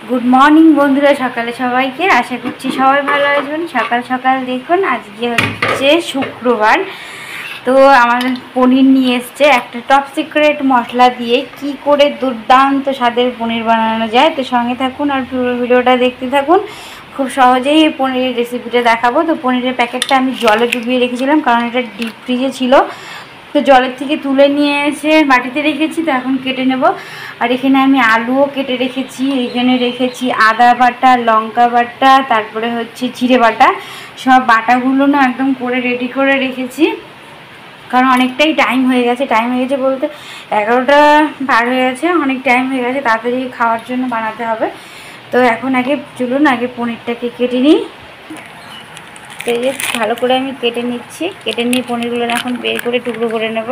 Good morning বন্ধুরা, সকালে সবাইকে আশা করছি সবাই ভালো আছেন। সকাল সকাল দেখুন, আজকে হচ্ছে শুক্রবার। তো আমাদের পনির নিয়ে এসছে একটা টপ সিক্রেট মশলা দিয়ে কি করে দুর্দান্ত স্বাদের পনির বানানো যায়। তো সঙ্গে থাকুন আর পুরো ভিডিওটা দেখতে থাকুন। খুব সহজেই এই পনিরের রেসিপিটা দেখাবো। তো পনিরের প্যাকেটটা আমি জলে ডুবিয়ে রেখেছিলাম, কারণ এটা ডিপ ফ্রিজে ছিল। তো জলের থেকে তুলে নিয়ে এসে মাটিতে রেখেছি। তো এখন কেটে নেব। আর এখানে আমি আলুও কেটে রেখেছি। এখানে রেখেছি আদা বাটা, লঙ্কা বাটা, তারপরে হচ্ছে জিরে বাটা। সব বাটাগুলো না একদম করে রেডি করে রেখেছি, কারণ অনেকটাই টাইম হয়ে গেছে। বলতে 11টা পার হয়ে গেছে, অনেক টাইম হয়ে গেছে, তাড়াতাড়ি খাওয়ার জন্য বানাতে হবে। তো এখন চলুন আগে পনিরটাকে কেটে নিই। তো এই যে ভালো করে আমি কেটে নিচ্ছি। কেটে নিয়ে পনিরগুলো এখন বের করে টুকরো করে নেব।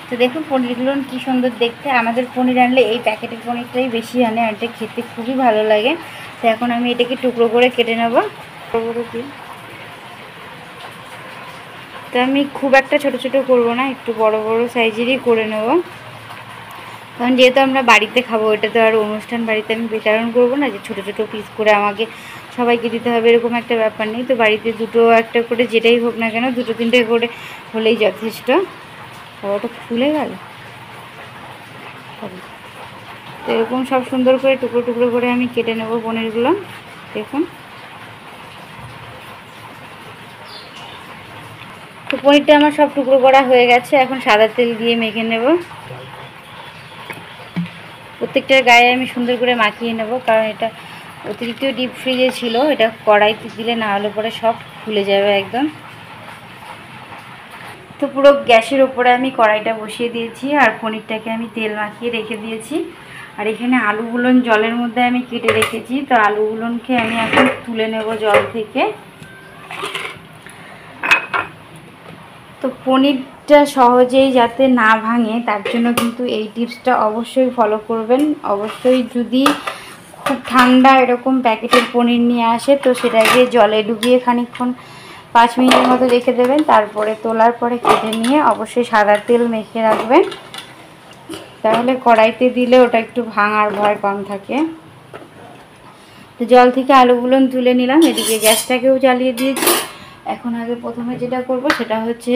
তো দেখুন পনিরগুলো কী সুন্দর দেখতে। আমাদের পনির আনলে এই প্যাকেটের পনিরটাই বেশি আনে, আর এটা খেতে খুবই ভালো লাগে। তো এখন আমি এটাকে টুকরো করে কেটে নেব। তো আমি খুব একটা ছোট ছোট করব না, একটু বড় বড় সাইজেরই করে নেব, কারণ যেহেতু আমরা বাড়িতে খাবো। এটা তো আর অনুষ্ঠান বাড়িতে আমি বিতরণ করবো না যে ছোট ছোট পিস করে আমাকে সবাইকে দিতে হবে, এরকম একটা ব্যাপার নেই। তো বাড়িতে দুটো একটা করে যেটাই হোক না কেন, দুটো তিনটে করে হলেই যথেষ্ট। ওটা খুলে গেল। তো এরকম সব সুন্দর করে টুকরো টুকরো করে আমি কেটে নেব পনিরগুলো। দেখুন, তো পনিরটা আমার সব টুকরো করা হয়ে গেছে। এখন সাদা তেল দিয়ে মেখে নেব। প্রত্যেকটার গায়ে আমি সুন্দর করে মাখিয়ে নেব, কারণ এটা অতিরিক্ত ডিপ ফ্রিজে ছিল। এটা কড়াইতে দিলে না হলে পরে সব ফুলে যাবে একদম। তো পুরো গ্যাসের ওপরে আমি কড়াইটা বসিয়ে দিয়েছি, আর পনিরটাকে আমি তেল মাখিয়ে রেখে দিয়েছি। আর এখানে আলুগুলো জলের মধ্যে আমি কেটে রেখেছি। তো আলুগুলোকে আমি এখন তুলে নেব জল থেকে। তো পনিরটা সহজেই যাতে না ভাঙে, তার জন্য কিন্তু এই টিপসটা অবশ্যই ফলো করবেন। অবশ্যই যদি খুব ঠান্ডা এরকম প্যাকেটের পনির নিয়ে আসে, তো সেটাকে জলে ডুবিয়ে খানিকক্ষণ 5 মিনিটের মতো রেখে দেবেন। তারপরে তোলার পরে কেটে নিয়ে অবশ্যই সাদা তেল মেখে রাখবেন, তাহলে কড়াইতে দিলে ওটা একটু ভাঙার ভয় কম থাকে। তো জল থেকে আলুগুলো তুলে নিলাম, এদিকে গ্যাসটাকেও জ্বালিয়ে দিয়েছি। এখন প্রথমে যেটা করব সেটা হচ্ছে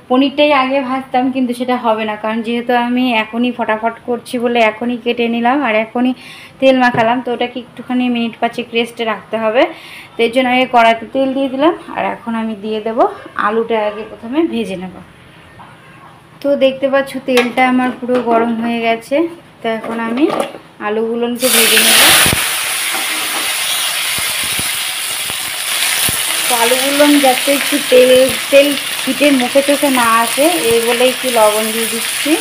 পনিরটাই আগে ভাজতাম, কিন্তু সেটা হবে না, কারণ যেহেতু আমি এখনই ফটাফট করছি বলে এখনই কেটে নিলাম আর এখনই তেল মাখালাম। তো ওটাকে একটুখানি মিনিট 5 রেস্টে রাখতে হবে। তো এর জন্য আগে কড়াইতে তেল দিয়ে দিলাম, আর এখন আমি দিয়ে দেব আলুটা। আগে প্রথমে ভেজে নেব। তো দেখতে পাচ্ছ তেলটা আমার পুরো গরম হয়ে গেছে। তো এখন আমি আলুগুলোকে ভেজে নেব। তো আলুগুলো যাতে একটু তেল ছিটে মুখে চোখে না আসে, এই বলে একটু লবণ দিয়ে দিচ্ছি,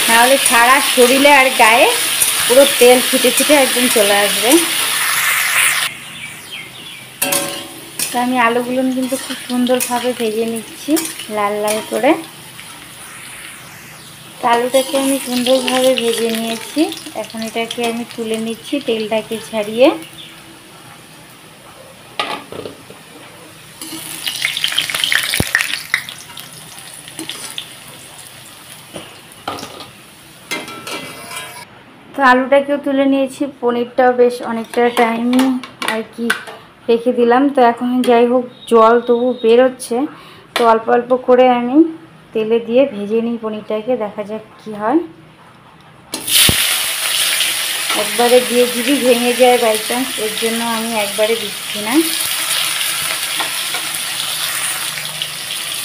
নাহলে সারা শরীরে আর গায়ে পুরো তেল ছিটে ছিটে একদম চলে আসবে। তো আমি আলুগুলো কিন্তু খুব সুন্দরভাবে ভেজে নিচ্ছি লাল লাল করে। তো আলুটাকে আমি সুন্দরভাবে ভেজে নিয়েছি। এখন এটাকে আমি তুলে নিচ্ছি তেলটাকে ছাড়িয়ে। তো আলুটাকেও তুলে নিয়েছি। পনিরটাও বেশ অনেকটা টাইম আর কি রেখে দিলাম। তো এখন যাই হোক জল তবু বেরোচ্ছে, তো অল্প অল্প করে আমি তেলে দিয়ে ভেজে নিই পনিরটাকে, দেখা যাক কি হয়। একবারে দিয়ে যদি ভেঙে যায় বাই চান্স, এর জন্য আমি একবারে দিচ্ছি না।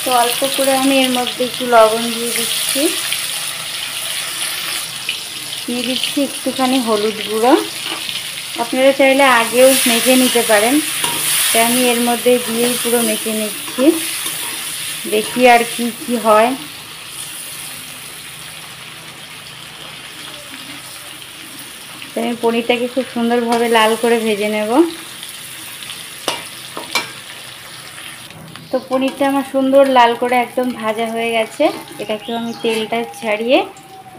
তো অল্প করে আমি এর মধ্যে একটু লবণ দিয়ে দিচ্ছি, দিয়ে দিচ্ছি একটুখানি হলুদ গুঁড়ো। আপনারা চাইলে আগেও মেখে নিতে পারেন। তো আমি এর মধ্যে দিয়েই পুরো মেখে নিচ্ছি, দেখি আর কি কি হয়। তো আমি পনিরটাকে খুব সুন্দরভাবে লাল করে ভেজে নেব। তো পনিরটা আমার সুন্দর লাল করে একদম ভাজা হয়ে গেছে। এটাকেও আমি তেলটা ছাড়িয়ে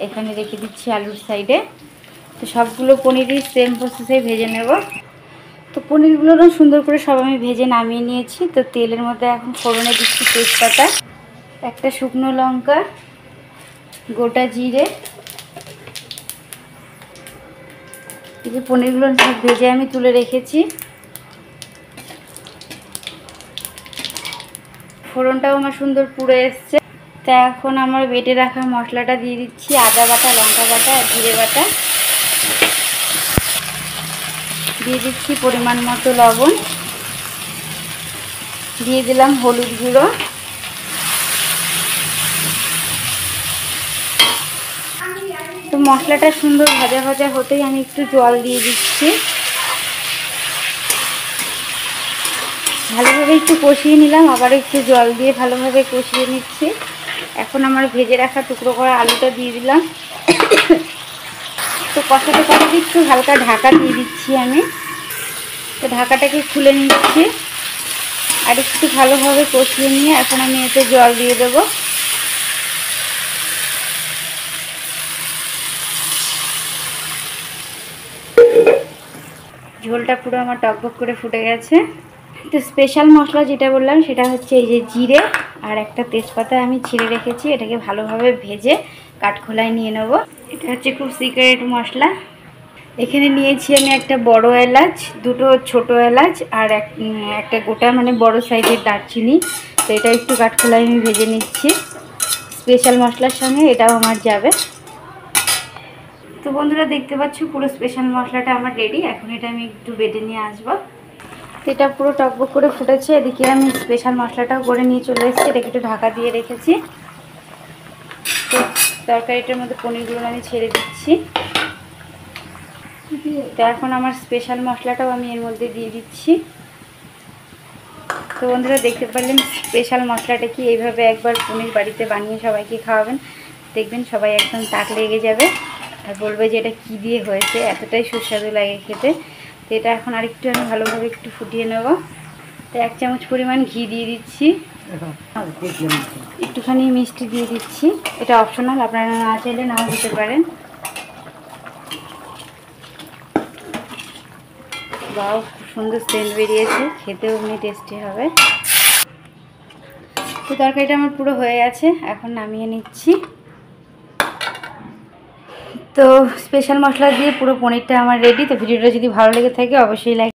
এখানে রেখে দিচ্ছি আলুর সাইডে। তো সবগুলো পনিরই সেম প্রসেসে ভেজে নেব। তো পনিরগুলোও সুন্দর করে সব আমি ভেজে নামিয়ে নিয়েছি। তো তেলের মধ্যে এখন ফোড়নে দিচ্ছি তেজপাতা, একটা শুকনো লঙ্কা, গোটা জিরে, এই যে পনিরগুলো সব ভেজে আমি তুলে রেখেছি। ফোড়নটাও আমার সুন্দর পুড়ে এসছে। তা এখন আমার বেটে রাখা মশলাটা দিয়ে দিচ্ছি, আদা বাটা, লঙ্কা বাটা আর জিরে বাটা। দিয়ে দিচ্ছি পরিমাণ মতো লবণ, দিয়ে দিলাম হলুদ গুঁড়ো, তো মশলাটা সুন্দর ভাজা ভাজা হতেই আমি একটু জল দিয়ে দিচ্ছি। ভালোভাবে একটু কষিয়ে নিলাম, আবার একটু জল দিয়ে ভালোভাবে কষিয়ে নিচ্ছি। এখন আমার ভেজে রাখা টুকরো করা আলুটা দিয়ে দিলাম। তো কষাতে কষাতে একটু হালকা ঢাকা দিয়ে দিচ্ছি আমি। তো ঢাকাটাকে খুলে নিচ্ছি, আর একটু ভালোভাবে কষিয়ে নিয়ে এখন আমি এতে জল দিয়ে দেবো। ঝোলটা পুরো আমার টকবক করে ফুটে গেছে। তো স্পেশাল মশলা যেটা বললাম সেটা হচ্ছে এই যে জিরে আর একটা তেজপাতা আমি ছিঁড়ে রেখেছি, এটাকে ভালোভাবে ভেজে কাঠখোলায় নিয়ে নেব। এটা হচ্ছে খুব সিক্রেট মশলা। এখানে নিয়েছি আমি একটা বড় এলাচ, দুটো ছোট এলাচ আর একটা গোটা মানে বড় সাইজের দারচিনি। তো এটা একটু কাঠখোলায় আমি ভেজে নিচ্ছি। স্পেশাল মশলার সঙ্গে এটাও আমার যাবে। তো বন্ধুরা দেখতে পাচ্ছ পুরো স্পেশাল মশলাটা আমার রেডি। এখন এটা আমি একটু বেটে নিয়ে আসবো। এটা পুরো টকবক করে ফুটেছে। এদিকে আমি স্পেশাল মশলাটাও করে নিয়ে চলে এসেছি, এটাকে একটু ঢাকা দিয়ে রেখেছি। তো তরকারিটার মধ্যে পনিরগুলো আমি ছেড়ে দিচ্ছি। তো এখন আমার স্পেশাল মশলাটাও আমি এর মধ্যে দিয়ে দিচ্ছি। তো বন্ধুরা দেখতে পারলেন স্পেশাল মশলাটা কি। এইভাবে একবার পনির বাড়িতে বানিয়ে সবাইকে খাওয়াবেন, দেখবেন সবাই একদম তাক লেগে যাবে আর বলবে যে এটা কী দিয়ে হয়েছে, এতটাই সুস্বাদু লাগে খেতে। তো এটা এখন আরেকটু আমি ভালোভাবে একটু ফুটিয়ে নেব। তো 1 চামচ পরিমাণ ঘি দিয়ে দিচ্ছি, একটুখানি মিষ্টি দিয়ে দিচ্ছি। এটা অপশনাল, আপনারা না চাইলে নাও দিতে পারেন। বাও, খুব সুন্দর সেন্ট বেরিয়েছে, খেতেও এমনি টেস্টি হবে। তো তরকারিটা আমার পুরো হয়ে গেছে, এখন নামিয়ে নিচ্ছি। তো স্পেশাল মশলা দিয়ে পুরো পনিরটা আমার রেডি। তো ভিডিওটা যদি ভালো লেগে থাকে অবশ্যই লাইক